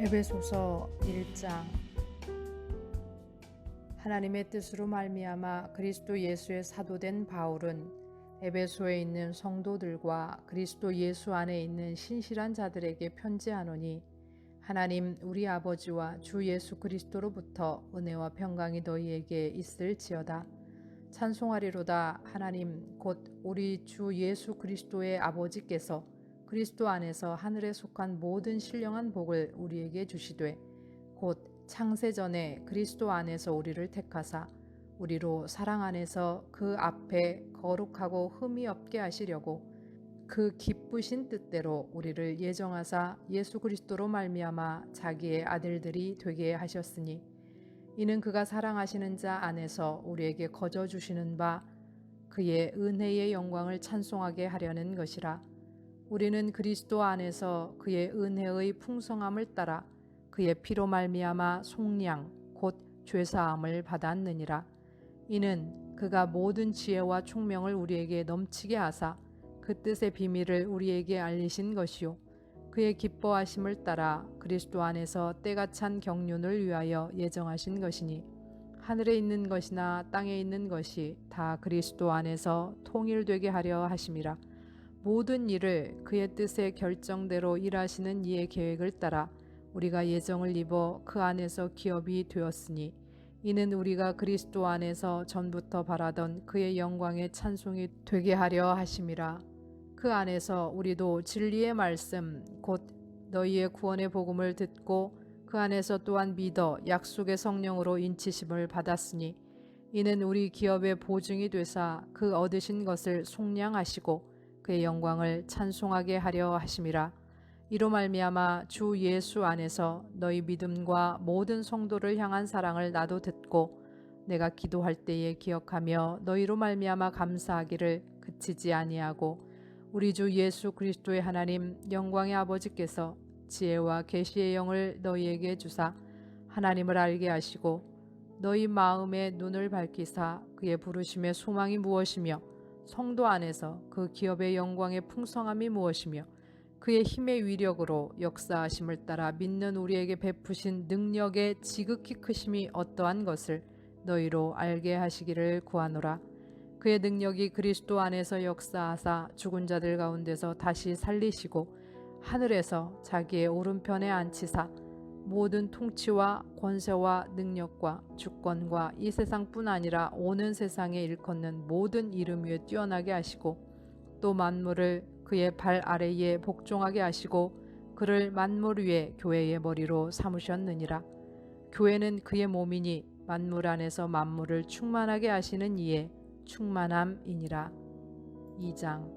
에베소서 1장. 하나님의 뜻으로 말미암아 그리스도 예수의 사도된 바울은 에베소에 있는 성도들과 그리스도 예수 안에 있는 신실한 자들에게 편지하노니, 하나님 우리 아버지와 주 예수 그리스도로부터 은혜와 평강이 너희에게 있을지어다. 찬송하리로다. 하나님 곧 우리 주 예수 그리스도의 아버지께서 그리스도 안에서 하늘에 속한 모든 신령한 복을 우리에게 주시되, 곧 창세전에 그리스도 안에서 우리를 택하사 우리로 사랑 안에서 그 앞에 거룩하고 흠이 없게 하시려고 그 기쁘신 뜻대로 우리를 예정하사 예수 그리스도로 말미암아 자기의 아들들이 되게 하셨으니, 이는 그가 사랑하시는 자 안에서 우리에게 거저 주시는 바 그의 은혜의 영광을 찬송하게 하려는 것이라. 우리는 그리스도 안에서 그의 은혜의 풍성함을 따라 그의 피로 말미암아 속량 곧 죄사함을 받았느니라. 이는 그가 모든 지혜와 총명을 우리에게 넘치게 하사 그 뜻의 비밀을 우리에게 알리신 것이요, 그의 기뻐하심을 따라 그리스도 안에서 때가 찬 경륜을 위하여 예정하신 것이니, 하늘에 있는 것이나 땅에 있는 것이 다 그리스도 안에서 통일되게 하려 하심이라. 모든 일을 그의 뜻의 결정대로 일하시는 이의 계획을 따라 우리가 예정을 입어 그 안에서 기업이 되었으니, 이는 우리가 그리스도 안에서 전부터 바라던 그의 영광의 찬송이 되게 하려 하심이라. 그 안에서 우리도 진리의 말씀 곧 너희의 구원의 복음을 듣고 그 안에서 또한 믿어 약속의 성령으로 인치심을 받았으니, 이는 우리 기업의 보증이 되사 그 얻으신 것을 속량하시고 그의 영광을 찬송하게 하려 하심이라. 이로 말미암아 주 예수 안에서 너희 믿음과 모든 성도를 향한 사랑을 나도 듣고 내가 기도할 때에 기억하며 너희로 말미암아 감사하기를 그치지 아니하고, 우리 주 예수 그리스도의 하나님 영광의 아버지께서 지혜와 계시의 영을 너희에게 주사 하나님을 알게 하시고 너희 마음의 눈을 밝히사 그의 부르심의 소망이 무엇이며 성도 안에서 그 기업의 영광의 풍성함이 무엇이며 그의 힘의 위력으로 역사하심을 따라 믿는 우리에게 베푸신 능력의 지극히 크심이 어떠한 것을 너희로 알게 하시기를 구하노라. 그의 능력이 그리스도 안에서 역사하사 죽은 자들 가운데서 다시 살리시고 하늘에서 자기의 오른편에 앉히사 모든 통치와 권세와 능력과 주권과 이 세상뿐 아니라 오는 세상에 일컫는 모든 이름 위에 뛰어나게 하시고, 또 만물을 그의 발 아래에 복종하게 하시고 그를 만물 위에 교회의 머리로 삼으셨느니라. 교회는 그의 몸이니 만물 안에서 만물을 충만하게 하시는 이의 충만함이니라. 2장.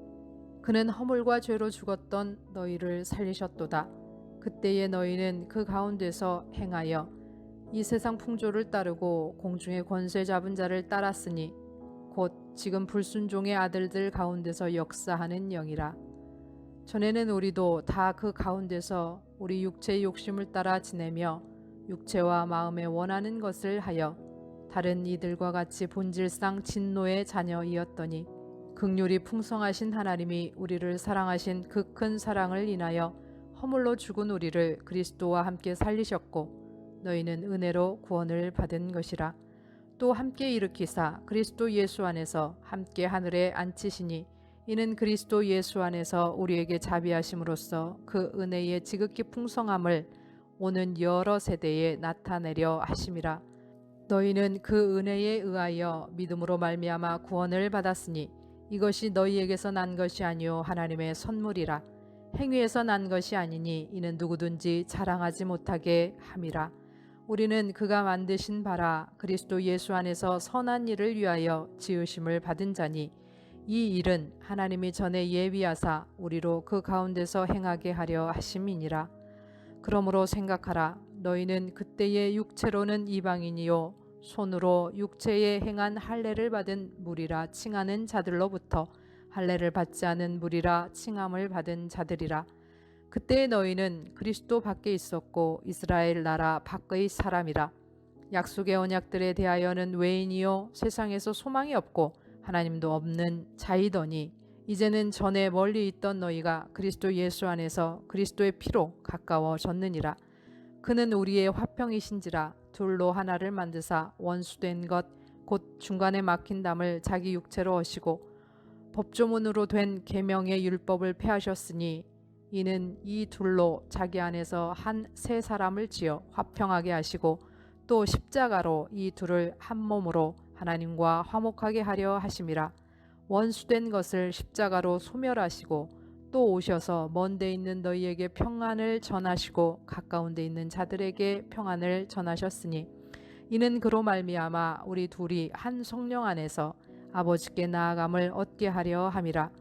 그는 허물과 죄로 죽었던 너희를 살리셨도다. 그때에 너희는 그 가운데서 행하여 이 세상 풍조를 따르고 공중의 권세 잡은 자를 따랐으니, 곧 지금 불순종의 아들들 가운데서 역사하는 영이라. 전에는 우리도 다 그 가운데서 우리 육체의 욕심을 따라 지내며 육체와 마음에 원하는 것을 하여 다른 이들과 같이 본질상 진노의 자녀이었더니, 긍휼이 풍성하신 하나님이 우리를 사랑하신 그 큰 사랑을 인하여 허물로 죽은 우리를 그리스도와 함께 살리셨고 너희는 은혜로 구원을 받은 것이라. 또 함께 일으키사 그리스도 예수 안에서 함께 하늘에 앉히시니, 이는 그리스도 예수 안에서 우리에게 자비하심으로써 그 은혜의 지극히 풍성함을 오는 여러 세대에 나타내려 하심이라. 너희는 그 은혜에 의하여 믿음으로 말미암아 구원을 받았으니, 이것이 너희에게서 난 것이 아니요 하나님의 선물이라. 행위에서 난 것이 아니니 이는 누구든지 자랑하지 못하게 함이라. 우리는 그가 만드신 바라 그리스도 예수 안에서 선한 일을 위하여 지으심을 받은 자니, 이 일은 하나님이 전에 예비하사 우리로 그 가운데서 행하게 하려 하심이니라. 그러므로 생각하라. 너희는 그때의 육체로는 이방인이요 손으로 육체에 행한 할례를 받은 무리라 칭하는 자들로부터 할례를 받지 않은 무리라 칭함을 받은 자들이라. 그때 너희는 그리스도 밖에 있었고 이스라엘 나라 밖의 사람이라. 약속의 언약들에 대하여는 외인이요 세상에서 소망이 없고 하나님도 없는 자이더니, 이제는 전에 멀리 있던 너희가 그리스도 예수 안에서 그리스도의 피로 가까워졌느니라. 그는 우리의 화평이신지라 둘로 하나를 만드사 원수된 것 곧 중간에 막힌 담을 자기 육체로 어시고 법조문으로 된 계명의 율법을 폐하셨으니 이는 이 둘로 자기 안에서 한 새 사람을 지어 화평하게 하시고 또 십자가로 이 둘을 한 몸으로 하나님과 화목하게 하려 하심이라. 원수된 것을 십자가로 소멸하시고 또 오셔서 먼 데 있는 너희에게 평안을 전하시고 가까운 데 있는 자들에게 평안을 전하셨으니 이는 그로 말미암아 우리 둘이 한 성령 안에서 아버지께 나아감을 얻게 하려 함이라.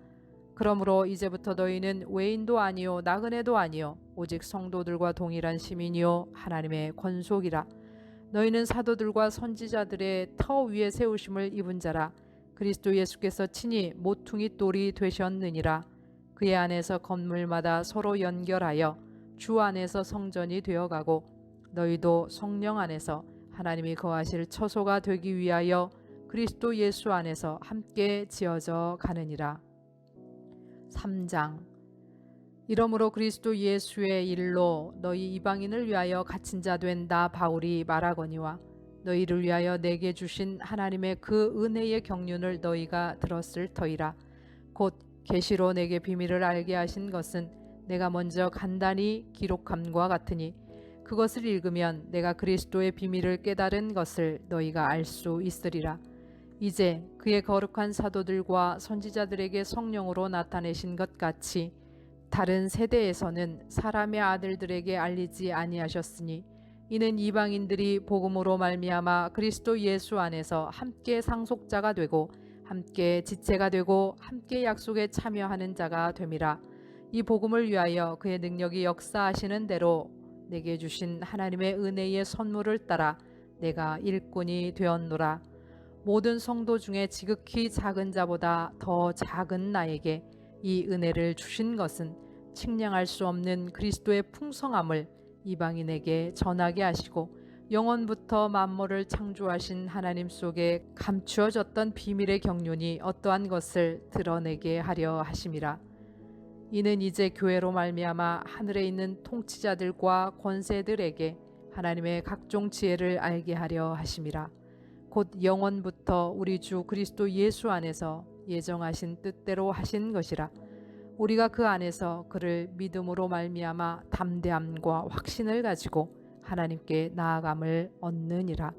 그러므로 이제부터 너희는 외인도 아니요 나그네도 아니요 오직 성도들과 동일한 시민이요 하나님의 권속이라. 너희는 사도들과 선지자들의 터 위에 세우심을 입은 자라. 그리스도 예수께서 친히 모퉁이 돌이 되셨느니라. 그의 안에서 건물마다 서로 연결하여 주 안에서 성전이 되어가고 너희도 성령 안에서 하나님이 거하실 처소가 되기 위하여 그리스도 예수 안에서 함께 지어져 가느니라. 3장. 이러므로 그리스도 예수의 일로 너희 이방인을 위하여 갇힌 자 된 나 바울이 말하거니와 너희를 위하여 내게 주신 하나님의 그 은혜의 경륜을 너희가 들었을 터이라. 곧 계시로 내게 비밀을 알게 하신 것은 내가 먼저 간단히 기록함과 같으니 그것을 읽으면 내가 그리스도의 비밀을 깨달은 것을 너희가 알 수 있으리라. 이제 그의 거룩한 사도들과 선지자들에게 성령으로 나타내신 것 같이 다른 세대에서는 사람의 아들들에게 알리지 아니하셨으니 이는 이방인들이 복음으로 말미암아 그리스도 예수 안에서 함께 상속자가 되고 함께 지체가 되고 함께 약속에 참여하는 자가 됨이라. 이 복음을 위하여 그의 능력이 역사하시는 대로 내게 주신 하나님의 은혜의 선물을 따라 내가 일꾼이 되었노라. 모든 성도 중에 지극히 작은 자보다 더 작은 나에게 이 은혜를 주신 것은 측량할 수 없는 그리스도의 풍성함을 이방인에게 전하게 하시고 영원부터 만물을 창조하신 하나님 속에 감추어졌던 비밀의 경륜이 어떠한 것을 드러내게 하려 하심이라. 이는 이제 교회로 말미암아 하늘에 있는 통치자들과 권세들에게 하나님의 각종 지혜를 알게 하려 하심이라. 곧 영원부터 우리 주 그리스도 예수 안에서 예정하신 뜻대로 하신 것이라. 우리가 그 안에서 그를 믿음으로 말미암아 담대함과 확신을 가지고 하나님께 나아감을 얻느니라.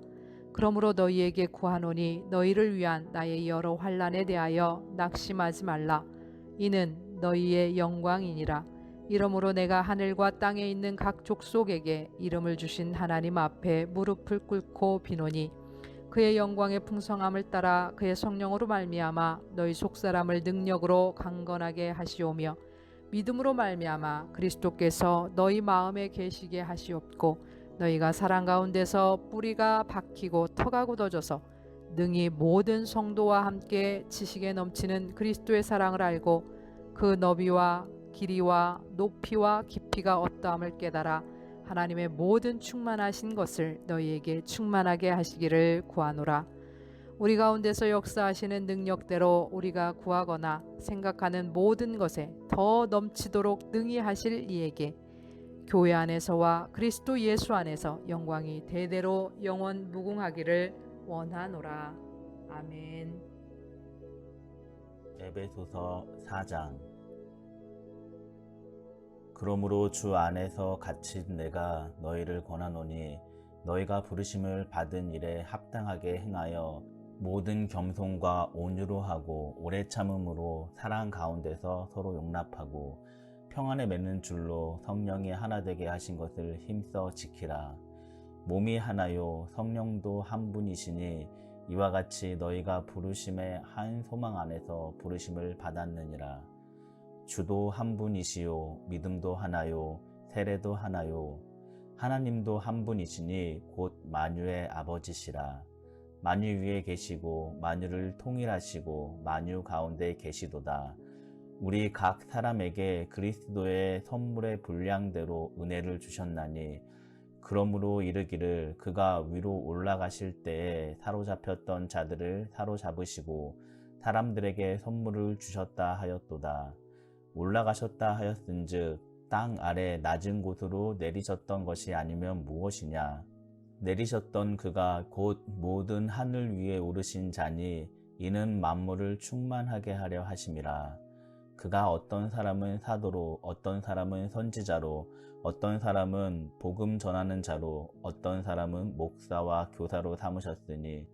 그러므로 너희에게 구하노니 너희를 위한 나의 여러 환난에 대하여 낙심하지 말라. 이는 너희의 영광이니라. 이러므로 내가 하늘과 땅에 있는 각 족속에게 이름을 주신 하나님 앞에 무릎을 꿇고 비노니 그의 영광의 풍성함을 따라 그의 성령으로 말미암아 너희 속사람을 능력으로 강건하게 하시오며 믿음으로 말미암아 그리스도께서 너희 마음에 계시게 하시옵고 너희가 사랑 가운데서 뿌리가 박히고 터가 굳어져서 능히 모든 성도와 함께 지식에 넘치는 그리스도의 사랑을 알고 그 너비와 길이와 높이와 깊이가 어떠함을 깨달아 하나님의 모든 충만하신 것을 너희에게 충만하게 하시기를 구하노라. 우리 가운데서 역사하시는 능력대로 우리가 구하거나 생각하는 모든 것에 더 넘치도록 능히 하실 이에게 교회 안에서와 그리스도 예수 안에서 영광이 대대로 영원 무궁하기를 원하노라. 아멘. 에베소서 4장. 그러므로 주 안에서 갇힌 내가 너희를 권하노니 너희가 부르심을 받은 일에 합당하게 행하여 모든 겸손과 온유로 하고 오래 참음으로 사랑 가운데서 서로 용납하고 평안에 맺는 줄로 성령이 하나 되게 하신 것을 힘써 지키라. 몸이 하나요 성령도 한 분이시니 이와 같이 너희가 부르심의 한 소망 안에서 부르심을 받았느니라. 주도 한 분이시요 믿음도 하나요 세례도 하나요 하나님도 한 분이시니 곧 만유의 아버지시라. 만유 위에 계시고 만유를 통일하시고 만유 가운데 계시도다. 우리 각 사람에게 그리스도의 선물의 분량대로 은혜를 주셨나니 그러므로 이르기를 그가 위로 올라가실 때에 사로잡혔던 자들을 사로잡으시고 사람들에게 선물을 주셨다 하였도다. 올라가셨다 하였은즉 땅 아래 낮은 곳으로 내리셨던 것이 아니면 무엇이냐? 내리셨던 그가 곧 모든 하늘 위에 오르신 자니 이는 만물을 충만하게 하려 하심이라. 그가 어떤 사람은 사도로, 어떤 사람은 선지자로, 어떤 사람은 복음 전하는 자로, 어떤 사람은 목사와 교사로 삼으셨으니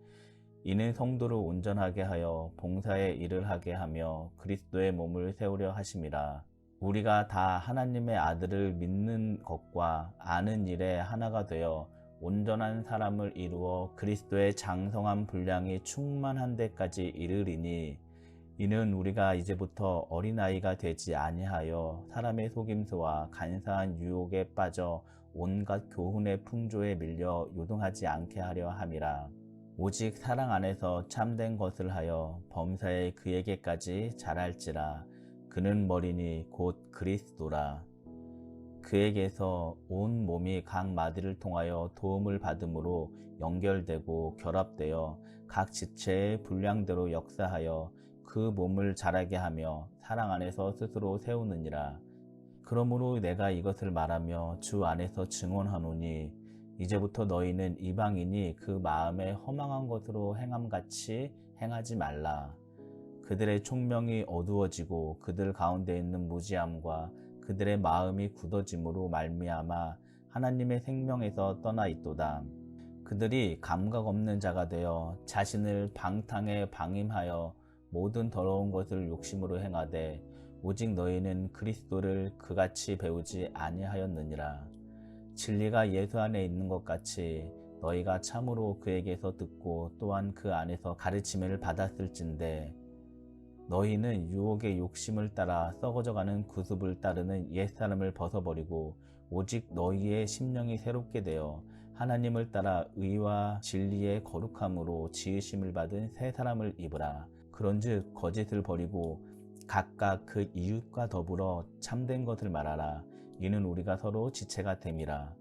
이는 성도를 온전하게 하여 봉사의 일을 하게 하며 그리스도의 몸을 세우려 하심이라. 우리가 다 하나님의 아들을 믿는 것과 아는 일에 하나가 되어 온전한 사람을 이루어 그리스도의 장성한 분량이 충만한 데까지 이르리니 이는 우리가 이제부터 어린아이가 되지 아니하여 사람의 속임수와 간사한 유혹에 빠져 온갖 교훈의 풍조에 밀려 요동하지 않게 하려 함이라. 오직 사랑 안에서 참된 것을 하여 범사에 그에게까지 자랄지라. 그는 머리니 곧 그리스도라. 그에게서 온 몸이 각 마디를 통하여 도움을 받음으로 연결되고 결합되어 각 지체의 분량대로 역사하여 그 몸을 자라게 하며 사랑 안에서 스스로 세우느니라. 그러므로 내가 이것을 말하며 주 안에서 증언하노니 이제부터 너희는 이방인이 그 마음에 허망한 것으로 행함같이 행하지 말라. 그들의 총명이 어두워지고 그들 가운데 있는 무지함과 그들의 마음이 굳어짐으로 말미암아 하나님의 생명에서 떠나 있도다. 그들이 감각 없는 자가 되어 자신을 방탕에 방임하여 모든 더러운 것을 욕심으로 행하되 오직 너희는 그리스도를 그같이 배우지 아니하였느니라. 진리가 예수 안에 있는 것 같이 너희가 참으로 그에게서 듣고 또한 그 안에서 가르침을 받았을진데 너희는 유혹의 욕심을 따라 썩어져가는 구습을 따르는 옛사람을 벗어버리고 오직 너희의 심령이 새롭게 되어 하나님을 따라 의와 진리의 거룩함으로 지으심을 받은 새 사람을 입으라. 그런즉 거짓을 버리고 각각 그 이웃과 더불어 참된 것을 말하라. 이는 우리가 서로 지체가 됨이라.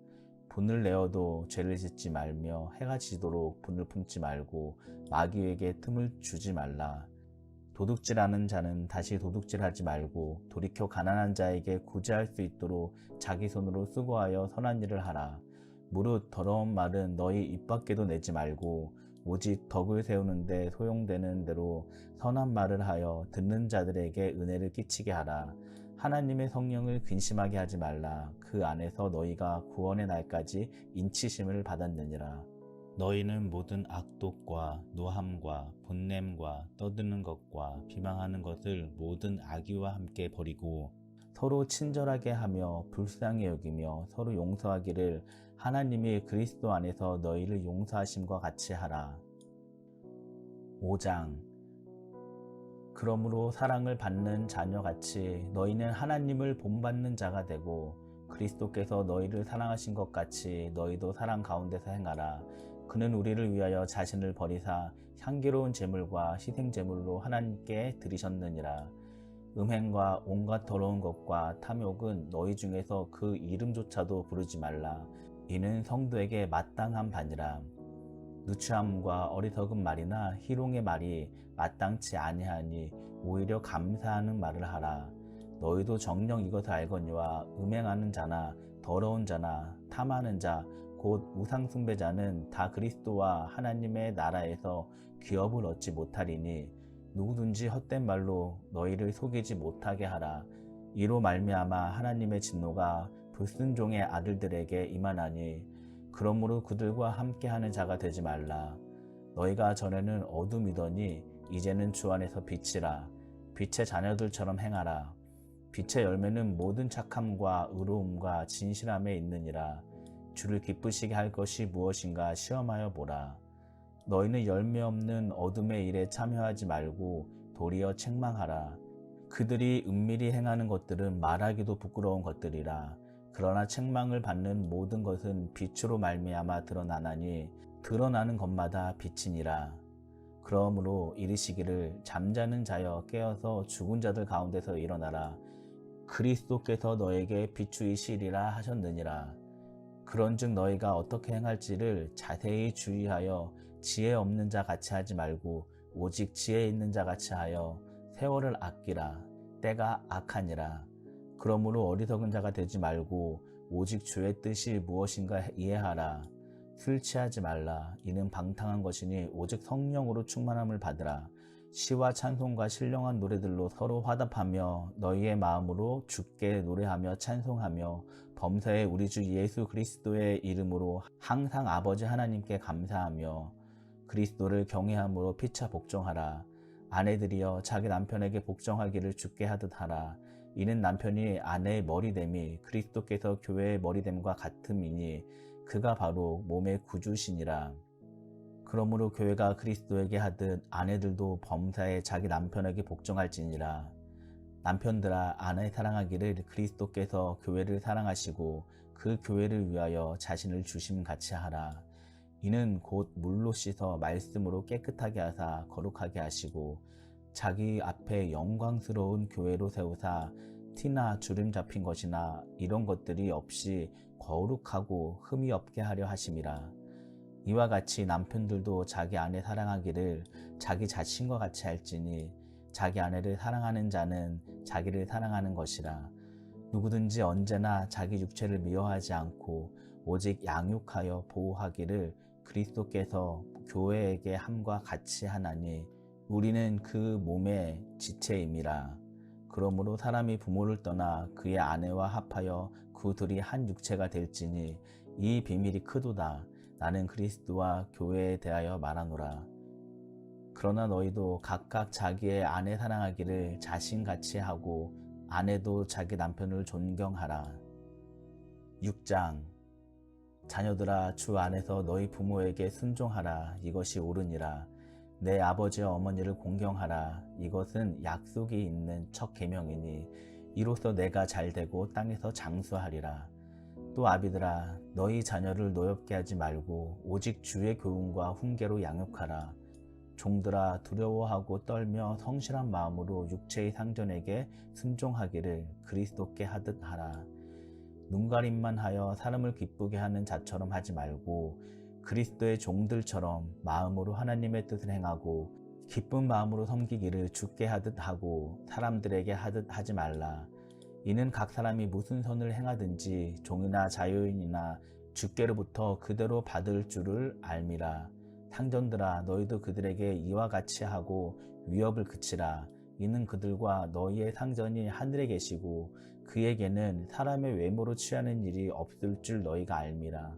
분을 내어도 죄를 짓지 말며 해가 지도록 분을 품지 말고 마귀에게 틈을 주지 말라. 도둑질하는 자는 다시 도둑질하지 말고 돌이켜 가난한 자에게 구제할 수 있도록 자기 손으로 수고하여 선한 일을 하라. 무릇 더러운 말은 너희 입 밖에도 내지 말고 오직 덕을 세우는데 소용되는 대로 선한 말을 하여 듣는 자들에게 은혜를 끼치게 하라. 하나님의 성령을 근심하게 하지 말라. 그 안에서 너희가 구원의 날까지 인치심을 받았느니라. 너희는 모든 악독과 노함과 본냄과 떠드는 것과 비방하는 것을 모든 악의와 함께 버리고 서로 친절하게 하며 불쌍히 여기며 서로 용서하기를 하나님이 그리스도 안에서 너희를 용서하심과 같이 하라. 5장. 그러므로 사랑을 받는 자녀같이 너희는 하나님을 본받는 자가 되고 그리스도께서 너희를 사랑하신 것 같이 너희도 사랑 가운데서 행하라. 그는 우리를 위하여 자신을 버리사 향기로운 제물과 희생 제물로 하나님께 드리셨느니라. 음행과 온갖 더러운 것과 탐욕은 너희 중에서 그 이름조차도 부르지 말라. 이는 성도에게 마땅한 바니라. 누추함과 어리석은 말이나 희롱의 말이 마땅치 아니하니 오히려 감사하는 말을 하라. 너희도 정녕 이것을 알거니와 음행하는 자나 더러운 자나 탐하는 자 곧 우상숭배자는 다 그리스도와 하나님의 나라에서 기업을 얻지 못하리니 누구든지 헛된 말로 너희를 속이지 못하게 하라. 이로 말미암아 하나님의 진노가 불순종의 아들들에게 임하나니 그러므로 그들과 함께하는 자가 되지 말라. 너희가 전에는 어둠이더니 이제는 주 안에서 빛이라. 빛의 자녀들처럼 행하라. 빛의 열매는 모든 착함과 의로움과 진실함에 있느니라. 주를 기쁘시게 할 것이 무엇인가 시험하여 보라. 너희는 열매 없는 어둠의 일에 참여하지 말고 도리어 책망하라. 그들이 은밀히 행하는 것들은 말하기도 부끄러운 것들이라. 그러나 책망을 받는 모든 것은 빛으로 말미암아 드러나나니 드러나는 것마다 빛이니라. 그러므로 이르시기를 잠자는 자여 깨어서 죽은 자들 가운데서 일어나라. 그리스도께서 너에게 비추이시리라 하셨느니라. 그런즉 너희가 어떻게 행할지를 자세히 주의하여 지혜 없는 자 같이 하지 말고 오직 지혜 있는 자 같이 하여 세월을 아끼라. 때가 악하니라. 그러므로 어리석은 자가 되지 말고 오직 주의 뜻이 무엇인가 이해하라. 술 취하지 말라. 이는 방탕한 것이니 오직 성령으로 충만함을 받으라. 시와 찬송과 신령한 노래들로 서로 화답하며 너희의 마음으로 주께 노래하며 찬송하며 범사에 우리 주 예수 그리스도의 이름으로 항상 아버지 하나님께 감사하며 그리스도를 경외함으로 피차 복종하라. 아내들이여 자기 남편에게 복종하기를 주께 하듯 하라. 이는 남편이 아내의 머리됨이 그리스도께서 교회의 머리됨과 같음이니 그가 바로 몸의 구주시니라. 그러므로 교회가 그리스도에게 하듯 아내들도 범사에 자기 남편에게 복종할지니라. 남편들아 아내 사랑하기를 그리스도께서 교회를 사랑하시고 그 교회를 위하여 자신을 주심같이 하라. 이는 곧 물로 씻어 말씀으로 깨끗하게 하사 거룩하게 하시고 자기 앞에 영광스러운 교회로 세우사 티나 주름 잡힌 것이나 이런 것들이 없이 거룩하고 흠이 없게 하려 하심이라. 이와 같이 남편들도 자기 아내 사랑하기를 자기 자신과 같이 할지니 자기 아내를 사랑하는 자는 자기를 사랑하는 것이라. 누구든지 언제나 자기 육체를 미워하지 않고 오직 양육하여 보호하기를 그리스도께서 교회에게 함과 같이 하나니 우리는 그 몸의 지체임이라. 그러므로 사람이 부모를 떠나 그의 아내와 합하여 그 둘이 한 육체가 될지니 이 비밀이 크도다. 나는 그리스도와 교회에 대하여 말하노라. 그러나 너희도 각각 자기의 아내 사랑하기를 자신같이 하고 아내도 자기 남편을 존경하라. 6장 자녀들아 주 안에서 너희 부모에게 순종하라. 이것이 옳으니라. 내 아버지와 어머니를 공경하라. 이것은 약속이 있는 첫 계명이니 이로써 내가 잘되고 땅에서 장수하리라. 또 아비들아 너희 자녀를 노엽게 하지 말고 오직 주의 교훈과 훈계로 양육하라. 종들아 두려워하고 떨며 성실한 마음으로 육체의 상전에게 순종하기를 그리스도께 하듯 하라. 눈가림만 하여 사람을 기쁘게 하는 자처럼 하지 말고 그리스도의 종들처럼 마음으로 하나님의 뜻을 행하고 기쁜 마음으로 섬기기를 주께 하듯 하고 사람들에게 하듯 하지 말라. 이는 각 사람이 무슨 선을 행하든지 종이나 자유인이나 주께로부터 그대로 받을 줄을 알미라. 상전들아 너희도 그들에게 이와 같이 하고 위협을 그치라. 이는 그들과 너희의 상전이 하늘에 계시고 그에게는 사람의 외모로 취하는 일이 없을 줄 너희가 알미라.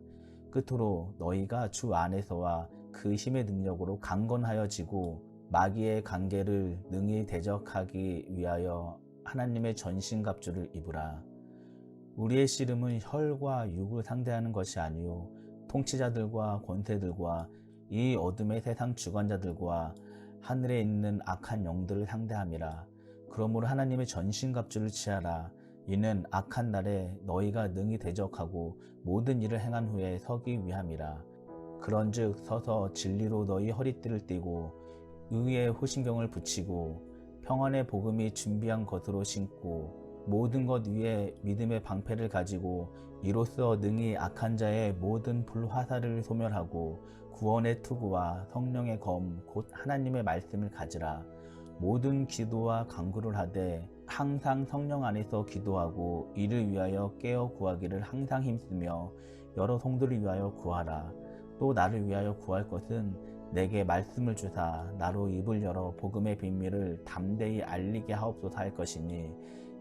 끝으로 너희가 주 안에서와 그 힘의 능력으로 강건하여지고 마귀의 관계를 능히 대적하기 위하여 하나님의 전신갑주를 입으라. 우리의 씨름은 혈과 육을 상대하는 것이 아니요 통치자들과 권세들과 이 어둠의 세상 주관자들과 하늘에 있는 악한 영들을 상대함이라. 그러므로 하나님의 전신갑주를 취하라. 이는 악한 날에 너희가 능히 대적하고 모든 일을 행한 후에 서기 위함이라. 그런즉 서서 진리로 너희 허리띠를 띠고 의의 호신경을 붙이고 평안의 복음이 준비한 것으로 신고 모든 것 위에 믿음의 방패를 가지고 이로써 능히 악한 자의 모든 불화살을 소멸하고 구원의 투구와 성령의 검 곧 하나님의 말씀을 가지라. 모든 기도와 간구를 하되 항상 성령 안에서 기도하고 이를 위하여 깨어 구하기를 항상 힘쓰며 여러 성도를 위하여 구하라. 또 나를 위하여 구할 것은 내게 말씀을 주사 나로 입을 열어 복음의 비밀을 담대히 알리게 하옵소서 할 것이니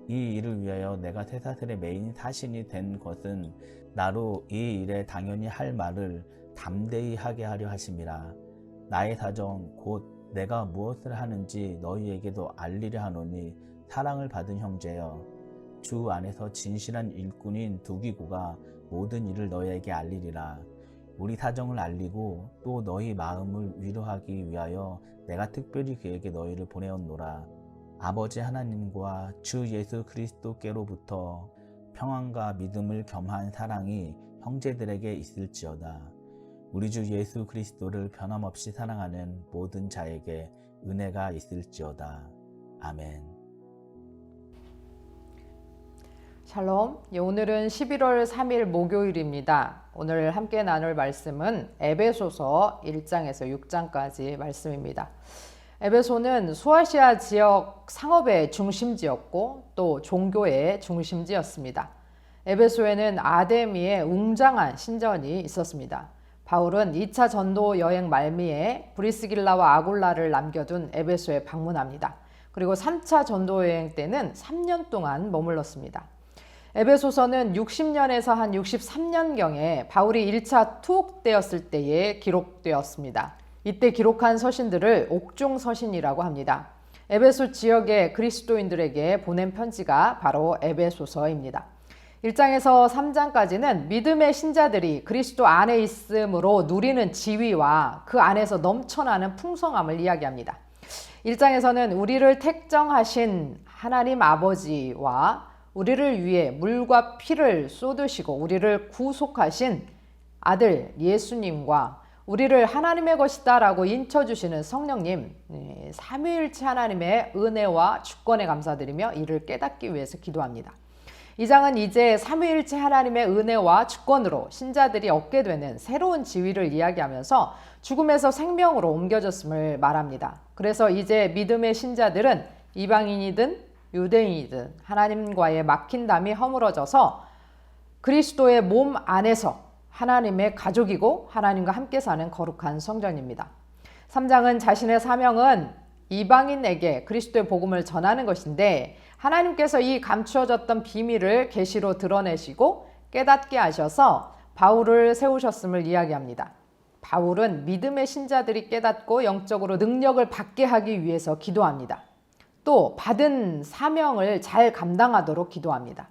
이 일을 위하여 내가 쇠사슬의 메인 사신이 된 것은 나로 이 일에 당연히 할 말을 담대히 하게 하려 하심이라. 나의 사정 곧 내가 무엇을 하는지 너희에게도 알리려 하노니 사랑을 받은 형제여 주 안에서 진실한 일꾼인 두기고가 모든 일을 너희에게 알리리라. 우리 사정을 알리고 또 너희 마음을 위로하기 위하여 내가 특별히 그에게 너희를 보내었노라. 아버지 하나님과 주 예수 그리스도께로부터 평안과 믿음을 겸한 사랑이 형제들에게 있을지어다. 우리 주 예수 그리스도를 변함없이 사랑하는 모든 자에게 은혜가 있을지어다. 아멘. 샬롬. 오늘은 11월 3일 목요일입니다. 오늘 함께 나눌 말씀은 에베소서 1장에서 6장까지 말씀입니다. 에베소는 소아시아 지역 상업의 중심지였고 또 종교의 중심지였습니다. 에베소에는 아데미의 웅장한 신전이 있었습니다. 바울은 2차 전도 여행 말미에 브리스길라와 아굴라를 남겨둔 에베소에 방문합니다. 그리고 3차 전도 여행 때는 3년 동안 머물렀습니다. 에베소서는 60년에서 한 63년경에 바울이 1차 투옥되었을 때에 기록되었습니다. 이때 기록한 서신들을 옥중서신이라고 합니다. 에베소 지역의 그리스도인들에게 보낸 편지가 바로 에베소서입니다. 1장에서 3장까지는 믿음의 신자들이 그리스도 안에 있음으로 누리는 지위와 그 안에서 넘쳐나는 풍성함을 이야기합니다. 1장에서는 우리를 택정하신 하나님 아버지와 우리를 위해 물과 피를 쏟으시고 우리를 구속하신 아들 예수님과 우리를 하나님의 것이다 라고 인쳐주시는 성령님, 삼위일체 하나님의 은혜와 주권에 감사드리며 이를 깨닫기 위해서 기도합니다. 이 장은 이제 삼위일체 하나님의 은혜와 주권으로 신자들이 얻게 되는 새로운 지위를 이야기하면서 죽음에서 생명으로 옮겨졌음을 말합니다. 그래서 이제 믿음의 신자들은 이방인이든 유대인이든 하나님과의 막힌 담이 허물어져서 그리스도의 몸 안에서 하나님의 가족이고 하나님과 함께 사는 거룩한 성전입니다. 3장은 자신의 사명은 이방인에게 그리스도의 복음을 전하는 것인데 하나님께서 이 감추어졌던 비밀을 계시로 드러내시고 깨닫게 하셔서 바울을 세우셨음을 이야기합니다. 바울은 믿음의 신자들이 깨닫고 영적으로 능력을 받게 하기 위해서 기도합니다. 또 받은 사명을 잘 감당하도록 기도합니다.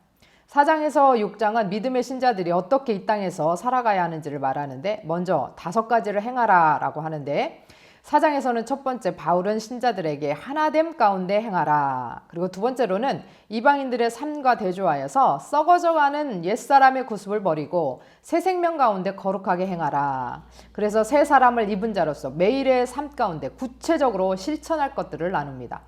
4장에서 6장은 믿음의 신자들이 어떻게 이 땅에서 살아가야 하는지를 말하는데 먼저 5가지를 행하라 라고 하는데 4장에서는 첫 번째 바울은 신자들에게 하나됨 가운데 행하라. 그리고 두 번째로는 이방인들의 삶과 대조하여서 썩어져가는 옛사람의 구습을 버리고 새 생명 가운데 거룩하게 행하라. 그래서 새 사람을 입은 자로서 매일의 삶 가운데 구체적으로 실천할 것들을 나눕니다.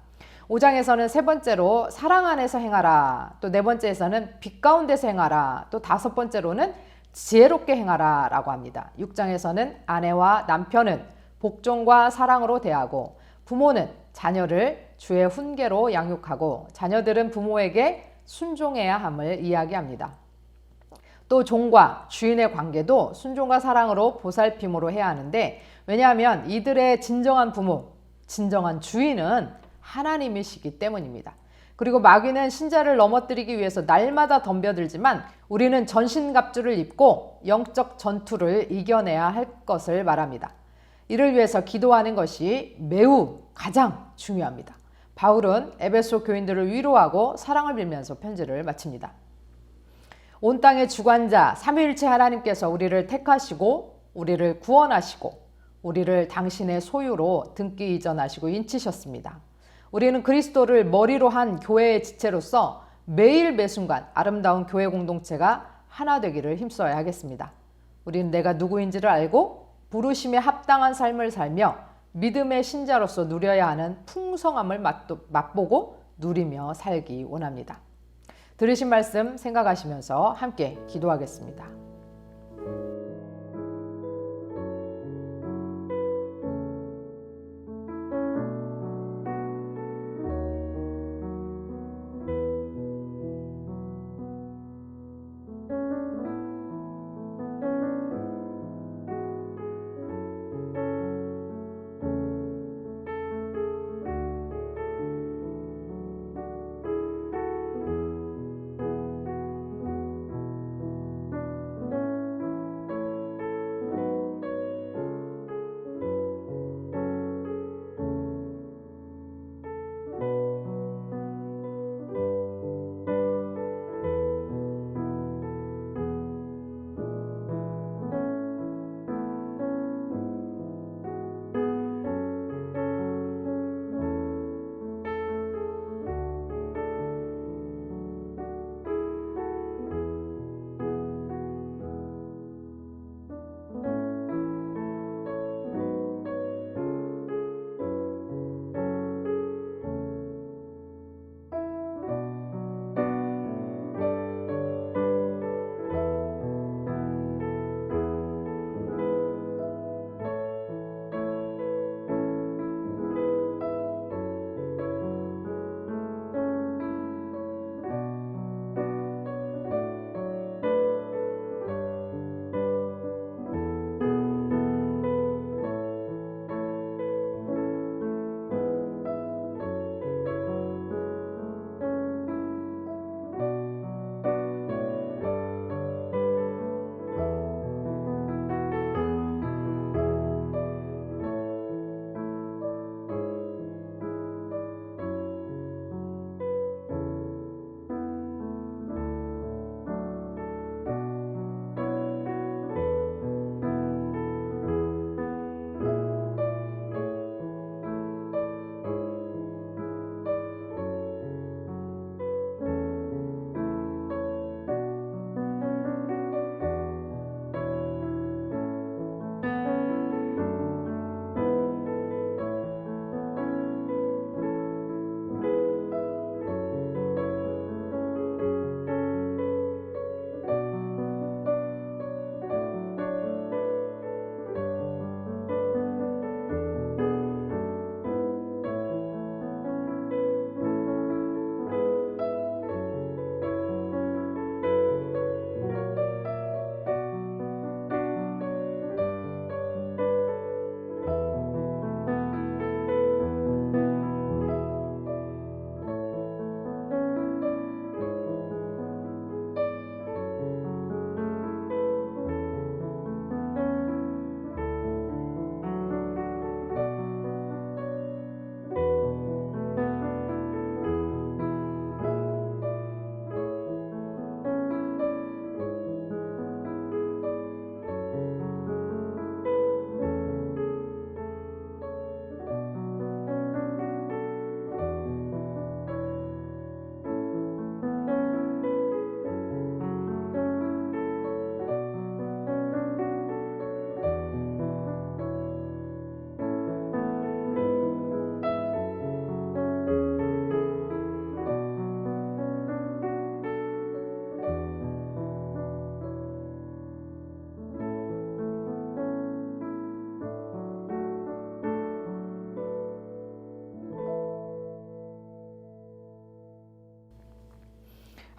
5장에서는 세 번째로 사랑 안에서 행하라. 또 네 번째에서는 빛 가운데서 행하라. 또 5번째로는 지혜롭게 행하라 라고 합니다. 6장에서는 아내와 남편은 복종과 사랑으로 대하고 부모는 자녀를 주의 훈계로 양육하고 자녀들은 부모에게 순종해야 함을 이야기합니다. 또 종과 주인의 관계도 순종과 사랑으로 보살핌으로 해야 하는데 왜냐하면 이들의 진정한 부모, 진정한 주인은 하나님이시기 때문입니다. 그리고 마귀는 신자를 넘어뜨리기 위해서 날마다 덤벼들지만 우리는 전신갑주를 입고 영적 전투를 이겨내야 할 것을 말합니다. 이를 위해서 기도하는 것이 매우 가장 중요합니다. 바울은 에베소 교인들을 위로하고 사랑을 빌면서 편지를 마칩니다. 온 땅의 주관자 삼위일체 하나님께서 우리를 택하시고 우리를 구원하시고 우리를 당신의 소유로 등기 이전하시고 인치셨습니다. 우리는 그리스도를 머리로 한 교회의 지체로서 매일 매순간 아름다운 교회 공동체가 하나 되기를 힘써야 하겠습니다. 우리는 내가 누구인지를 알고 부르심에 합당한 삶을 살며 믿음의 신자로서 누려야 하는 풍성함을 맛보고 누리며 살기 원합니다. 들으신 말씀 생각하시면서 함께 기도하겠습니다.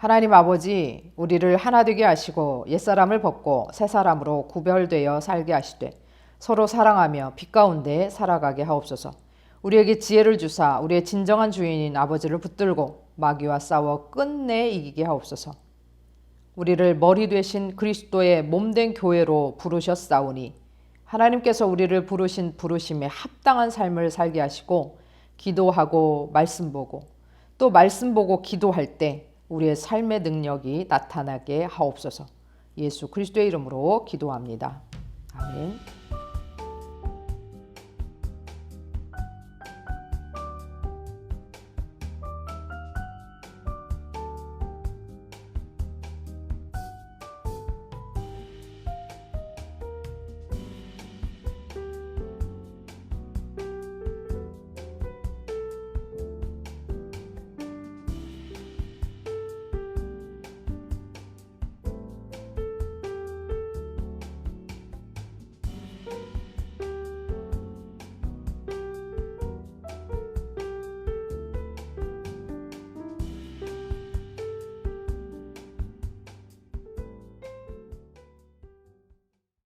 하나님 아버지, 우리를 하나 되게 하시고 옛사람을 벗고 새사람으로 구별되어 살게 하시되 서로 사랑하며 빛 가운데 살아가게 하옵소서. 우리에게 지혜를 주사 우리의 진정한 주인인 아버지를 붙들고 마귀와 싸워 끝내 이기게 하옵소서. 우리를 머리 되신 그리스도의 몸된 교회로 부르셨사오니 하나님께서 우리를 부르신 부르심에 합당한 삶을 살게 하시고 기도하고 말씀 보고 또 말씀 보고 기도할 때 우리의 삶의 능력이 나타나게 하옵소서. 예수 그리스도의 이름으로 기도합니다. 아멘.